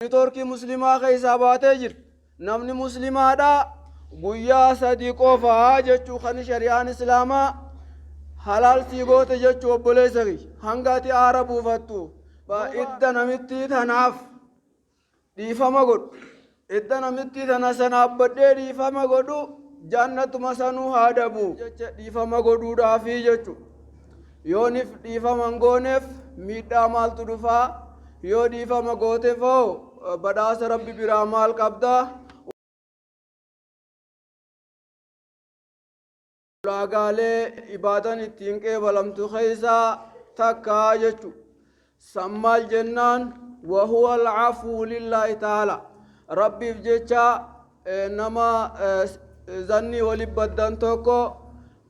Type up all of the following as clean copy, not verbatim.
Turkii musliimaa keessaa baatee jira. Namni musliimaadhaa guyyaa sadii qofaa jechuu kan shari'aan islaamaa halaal sii goote jechuu obboleessa kiyya. Hanga ati aara buufattu idda namitti tanaaf dhiifama godhu. Idda namitti tana sanaaf badhee dhiifama godhu jannatuma sanuu haa dabu jecha dhiifama godhuudhaafi jechu. Yoonif dhiifama hin gooneef miidhaa maaltu dhufaa? Yoo dhiifama gooteef hoo badhaasa rabbi biraa maal qabdaa? Ulaagaalee ibaadan ittiin qeebalamtu keessaa takkaa jechu. San maal jennaan? Wahuwa alcafuu lillaahi ta'ala. Rabbiif jecha nama zanni wali baddan tokko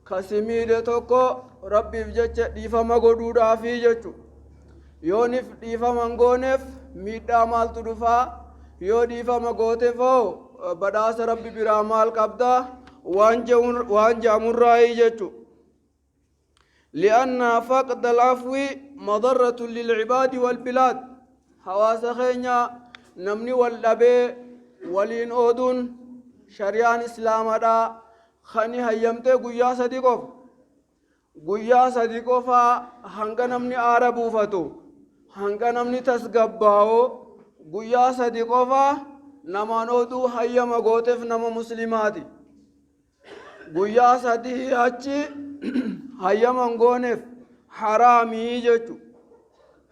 kasimiidhe tokko rabbiif jecha dhiifama godhuudhaafi jechu. Yoonif dhiifama hin gooneef miidhaa maaltu dhufaa? Yoo dhiifama gooteef hoo badhaasa rabbi biraa maal qabdaa? waan jaamurraa'ii jechu. لأن فقد العفو مضرة للعباد والبلاد. حواس خينيا نمني والأبي ولين أودون شريان إسلام دا خاني هيمته قويا صديقوف قويا صديقوفا هنگا نمني آربو فتو هنگا نمني تسقباو قويا صديقوفا نمان أودو هيم غوتف نما مسلماتي guyyaa sadii achi hayyaman gooneef haraamii jechu.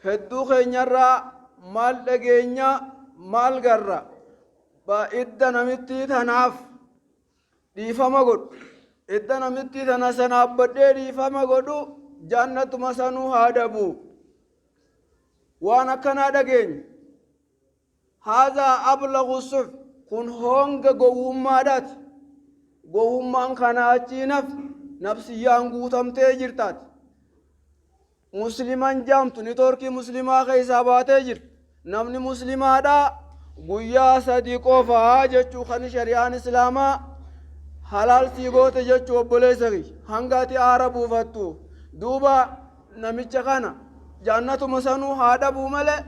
Hedduu keenyarraa maal dhageenya maal garra idda namitti tanaaf dhiifama godhu. Idda namitti tana sanaaf badhee dhiifama godhu jannatuma sanuu haa dabu. Waan akkanaa dhageenya. Haadhaa ablagu suf kun honga gowwummaadhaati. Gowwummaan kana achiinaf nafsiyyaan guutamtee jirtaati. Musliman jaamtu ni Turkii muslimaa keessaa baatee jira. Namni muslimaadhaa guyyaa sadii qofaa jechuu kan shari'aan islaamaa halaal sii goote jechuu obboleessa kiyya. Hanga ati aara buufattu duuba namicha kana jannatuma sanuu haa dhabuu malee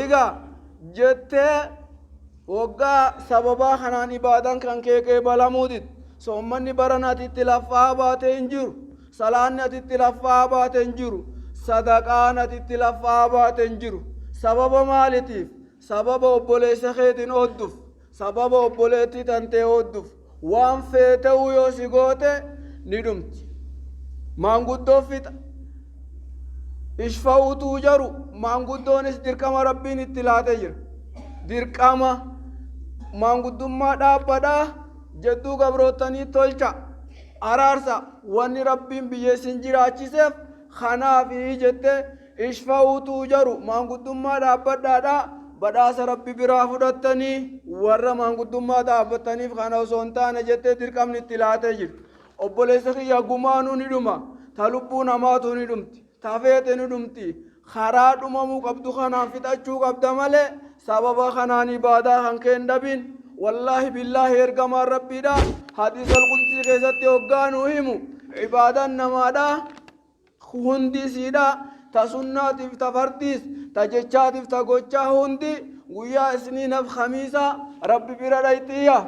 egaa jettee waggaa sababaa kanaan ibaadan kan kee qeebalamuutit soommanni baran ati itti laffaa baatee hin jiru. Salaanni ati itti laffaa baatee hin jiru. Sadaqaan ati itti laffaa baatee hin jiru. Sababa maalitiif? Sababa obboleessa keetiin oodduuf. Sababa obboleettii tantee oodduuf. Waan feeta'uu yoo si goote ni dhumti. Maanguddoo fixa. Ishfa'uutuu jaru maanguddoonis dirqama rabbiin itti laatee jira. Dirqama maanguddummaa dhaabbadhaa jedduu gabrootanii tolcha araarsa wanni rabbiin biyyeessin jiraachiseef kanaafi jette ishfa'uutuu jaru maanguddummaa dhaabbadhaadhaa badhaasa rabbi biraa fudhattanii warra maanguddummaa dhaabbataniif kana osoo hin taane jettee dirqamni itti laatee jirti. Obboleessa kiyya gumaanuu ni dhuma. Ta lubbuu namaatu ni dhumti. Ta feete ni dhumti. Karaa dhumamuu qabdu kanaan fixachuu qabda malee sababa kanaan ibaadaa kan keen dhabin. Wallaahi billaahi ergamaan rabbiidha hadiisa alqudsi keessatti hoggaanuu himu ibaadan namaadha hundi siidha ta sunnaatiif ta fardiis ta jechaatiif ta gochaa hundi guyyaa isniinaf khamiisa rabbi bira dhayxiyya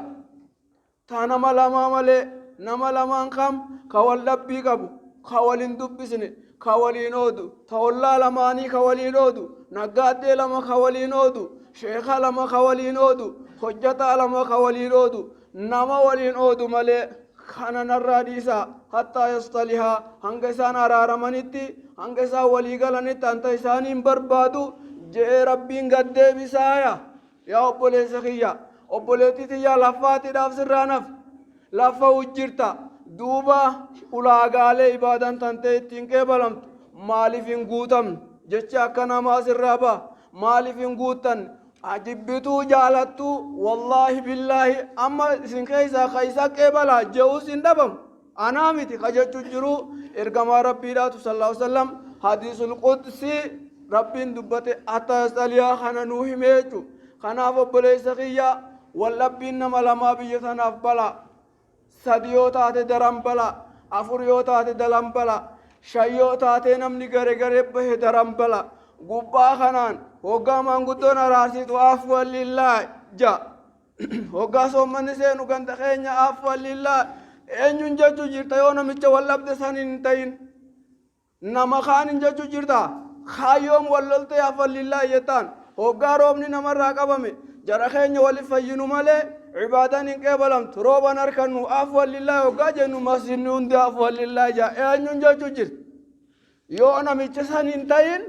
ta nama lamaa malee nama lamaan kam ka wal dhabbii qabu ka waliin dubbisne ka waliin oodu ta ollaa lamaanii ka waliin oodu naggaaddee lama ka waliin oodu sheekha lama ka waliin oodu hojjataa lama ka waliin oodu nama waliin oodu malee kana narraa dhiisaa hattaa yastalihaa hanga isaan araaramanitti hanga isaan walii galanitti hanta isaaniin barbaadu je'ee rabbiin gaddeebisaaya. Yaa obboleessa kiyya obboleettii tiyya laffaatiidhaaf sirraanaf laffa ujjirta duuba ulaagaalee ibaadan tantee ittiin qeebalamtu maaliif hin guutamne jecha akka namaa sirraa ba'a maaliif hin guuttanne ajibbituu jaalattu wallaahi billaahi amma isin keessaa kaysa qeebalaa je'uus hin dhabamu anaa miti ka jechuu jiru ergamaa rabbiidhaatu sallallahu alaihi wasallam hadiisul qudsi rabbiin dubbate hatta yastaliyaa kana nuu himee jechu. Kanaaf obboleessa kiyya wallabbiin nama lamaa biyya tanaaf balaa sadi yoo taate daran balaa afur yoo taate dalan balaa shan yoo taate namni gare gare bahe daran balaa gubbaa kanaan hoggaa maanguddoon araarsitu afwan lillaahi ja hoggaa soommanni seenu ganda keenya afwan lillaahi eenyuun jechuu jirta yoo namicha wallabde san hin ta'in nama kaanin jechuu jirta kaayyoom wallolte afwan lillaahi jettaan hoggaa roobni namarraa qabame jara keenya waliif fayyinu malee عبادان إنك بلام تروبا نركنو أفضل لله وجاجنو مسجنون ده أفضل لله جا أنجون جاجو جر يو أنا ميتشان إنتين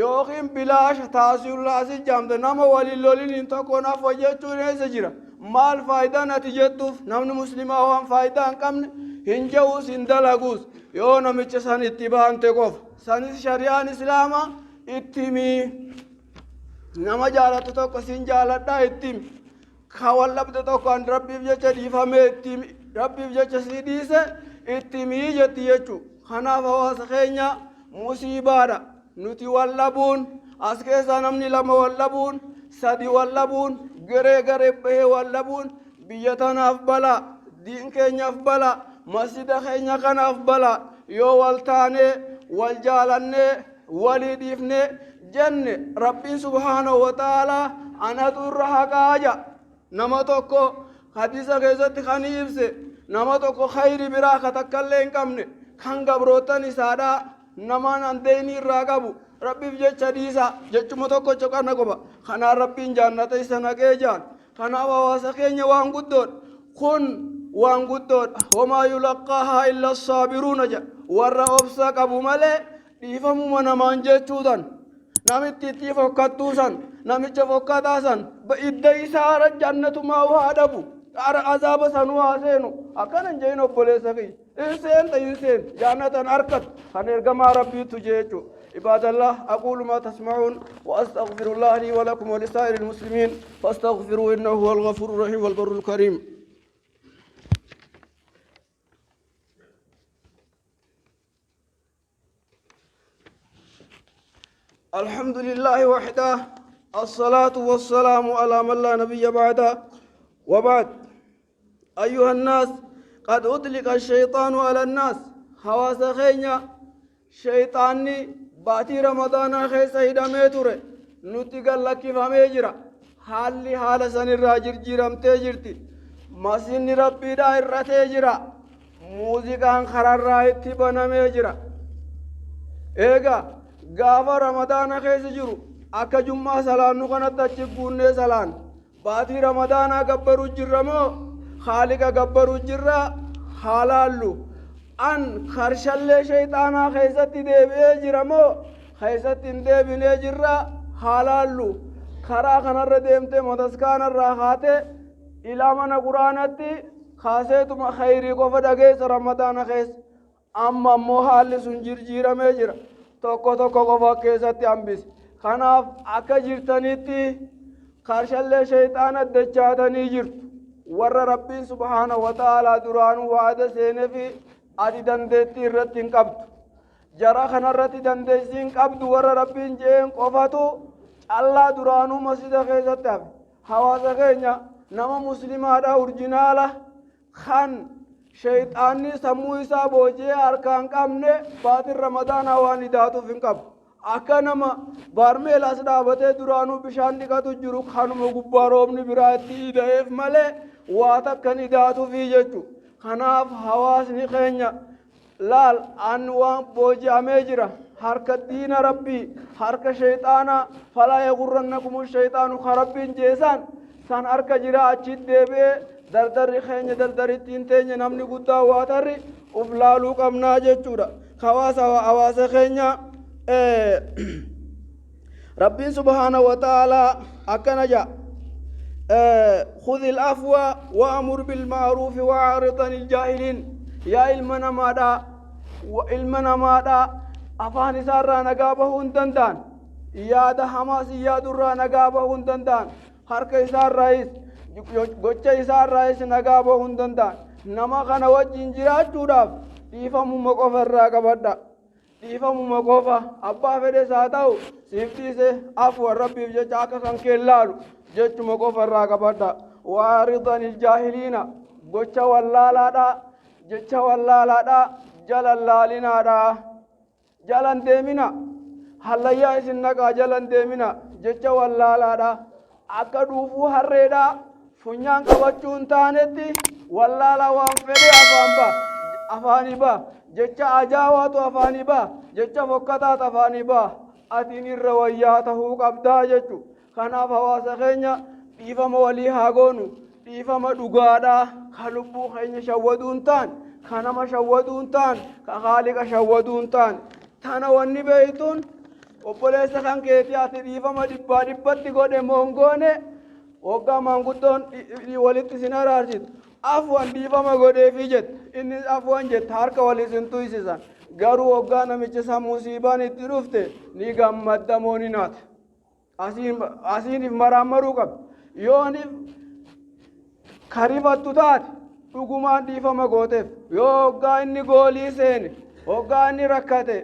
يو أخيم بلاش تاسير الله عز جام ده نام ولي لولين إنتو كنا فجأة نيس جرا مال فايدة نتيجة نامن مسلمة وهم فايدة أنكم هنجوس إندلاغوس يو أنا ميتشان اتباع تكوف سانس شريعة الإسلام اتمي نما جالت تو كسين جالت دا اتمي خاولبت تو كان ربي بيجا ديفامي اتمي ربي بيجا سيديسه اتمي جتيجو خنا فواس خينيا مصيبة نتي واللبون أسكيسا نمني لما واللبون سدي واللبون غري به واللبون بيتنا أفبلا دين كينيا أفبلا مسجد كينيا كان أفبلا يو والتاني والجالني وليديفني جنة ربي سبحانه وتعالى أنا ترها كاجا نماتوكو حديثة غيزت خانيبسي نماتوكو خيري براكة تكالين كمني كان قبروتاني سادا نمان أنديني راقبو ربي بجيش حديثة جيش متوكو چوكانا قبا خانا ربي جانة تيسانا كيجان خانا وواسخين وان قدود خن وان قدود وما يلقاها إلا الصابرون جا ورى أبسا قبو ملي ديفمو منمان جيشودان نامت تيتي فوكاتوسان نامت فوكاتاسان بإدى إسارة جنة ما وهادبو أرى عذاب سنوا سينو أكان جينو بوليسكي إنسان تإنسان جنة أركت خنرجما ربي تجيجو عباد الله أقول ما تسمعون وأستغفر الله لي ولكم ولسائر المسلمين فاستغفروا إنه هو الغفور الرحيم والبر الكريم الحمد لله وحده الصلاة والسلام على من لا نبي بعده وبعد أيها الناس قد أطلق الشيطان على الناس حواس خينيا شيطاني باتي رمضان خيس هدميتور نتيجة لك فميجرا حالي حال سن الراجر جيرم تجرتي مسين ربي دائرة تجرا موسيقى خرار رايت بنا ميجرا إيجا غافا رمضان خيس جرو أكا جمعة سلان نقنا تجبون سلان باتي رمضان قبرو جرمو خالق قبرو جرا حلالو أن خرشل شيطانا خيست ديبئ جرمو خيست ديبئ جرا حلالو خرا خنر ديمت مدسكان الراحات إلى من قرآنتي خاصيتم خيري قفدقيس رمضان خيس أما موحال سنجر جيرم جرا توكو قفا كيست أمبس خناف أكا جرتنيتي خرشل شيطان الدجاتني جرت ور ربي سبحانه وتعالى دران وعد سينفي أدي دندتي رتين قبض جرا خنا رتي دندسين قبض ور ربي جين قفاتو الله درانو مسجد خيزتاب حواس خينيا نما مسلم هذا أورجينالا خان شيطاني سمو إسا بوجي أركان قمني باتر رمضان واني داتو فين قبض أكنما بارميل أسدابته درانو بشان دكاتو جرو خانو مغباروبني براتي دايف مالي واتكني داتو في جتو خناف حواسني خينيا لال أنوان بوجي أميجرا حركة دين ربي حركة شيطانا فلا يغرنكم الشيطان خربين جيسان سان أركا جرا أجد ديبه دردر خينيا دردر تينتين نمني قدا واتري افلالو قمنا جتورا خواسا وعواس خينيا ربي سبحانه وتعالى أكنجا خذ العفو وأمر بالمعروف وأعرض عن الجاهلين يا علمنا ماذا أفان سارا نجابه دندان يا ده حماس يا درا نجابه دندان حركة سار رئيس قتة سار رئيس نجابه دندان نما خنا وجين جرات جوداف يفهم مقفر راكبدا يفهم مقفا أبا فدي ساتاو سيفتي سه أفو ربي بجاك كان كلالو جت مقفر راكبدا وأعرض عن الجاهلين قتة ولا دا جت ولا دا جلال لنا دا جلان ديمنا هلا يا إسنك جلان ديمنا jecha wallaalaadha akka dhuufuu harreedha funyaan qabachuun taanetti wallaala waan fedhe afaanii ba jecha ajaawaatu afaanii ba jecha fokkataatu afaanii ba atiin irra wayyaa tahuu qabdaa jechu kanaaf hawaasa keenya dhiifama walii haa goonu dhiifama dhugaadha ka lubbuu keenya shawwaduun taan ka nama shawwaduun taan ka haaliqa shawwaduun taan tana wanni beeytuun obboleessa kan keetii ati dhiifama dhibbatti godhe mongoone waggaa maanguddoon walitti sin araarsitu afwan dhiifama godheefi jette inni afwan jette harka walii sin tuysisan garuu waggaa namicha san musiibaan itti dhufte ni gammadda mooninaat asiinif maraammaruu qabdi yoonif karifattu taate dhugumaan dhiifama gooteef yoo waggaa inni goolii seene waggaa inni rakkate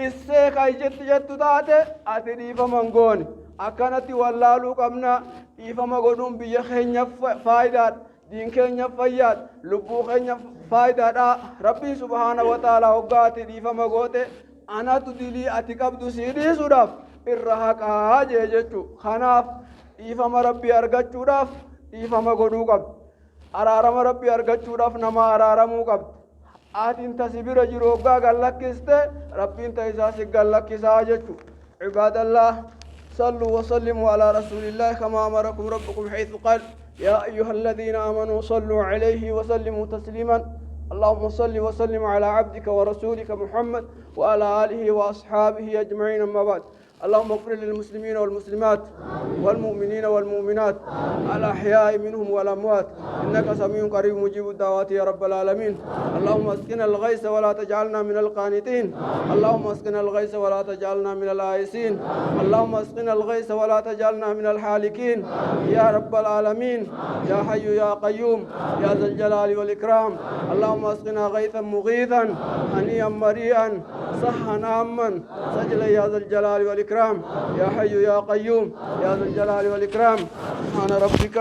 issee kayjetti jettu taate ati dhiifama goone akkanatti wallaaluu qabna dhiifama godhuun biyya keenya faayidaadha diin keenya fayyaadha lubbuu keenya faayidaadha rabbiin subhaana wa ta'ala waggaa ati dhiifama goote anatu dilii ati qabdu sii dhiisuudhaaf irra haqaa jee jechu kanaaf dhiifama rabbii argachuudhaaf dhiifama godhuu qabdi araarama rabbii argachuudhaaf nama araaramuu qabdi atiin tasibira jiru waggaa gallakkiste rabbiin ta'isaa si gallakkisaa jechu cibaadallah صلوا وسلموا على رسول الله كما أمركم ربكم حيث قال يا أيها الذين آمنوا صلوا عليه وسلموا تسليما اللهم صل وسلم على عبدك ورسولك محمد وعلى آله وأصحابه أجمعين أما بعد اللهم اغفر للمسلمين والمسلمات والمؤمنين والمؤمنات الأحياء منهم والأموات إنك سميع قريب مجيب الدعوات يا رب العالمين اللهم اسقنا الغيث ولا تجعلنا من القانتين اللهم اسقنا الغيث ولا تجعلنا من الآيسين اللهم اسقنا الغيث ولا تجعلنا من الحالكين يا رب العالمين يا حي يا قيوم يا ذا الجلال والإكرام اللهم اسقنا غيثا مغيثا هنيئا مريئا صحا عاما سجلا يا ذا الجلال والإكرام يا حي يا قيوم يا ذا الجلال والإكرام سبحان ربك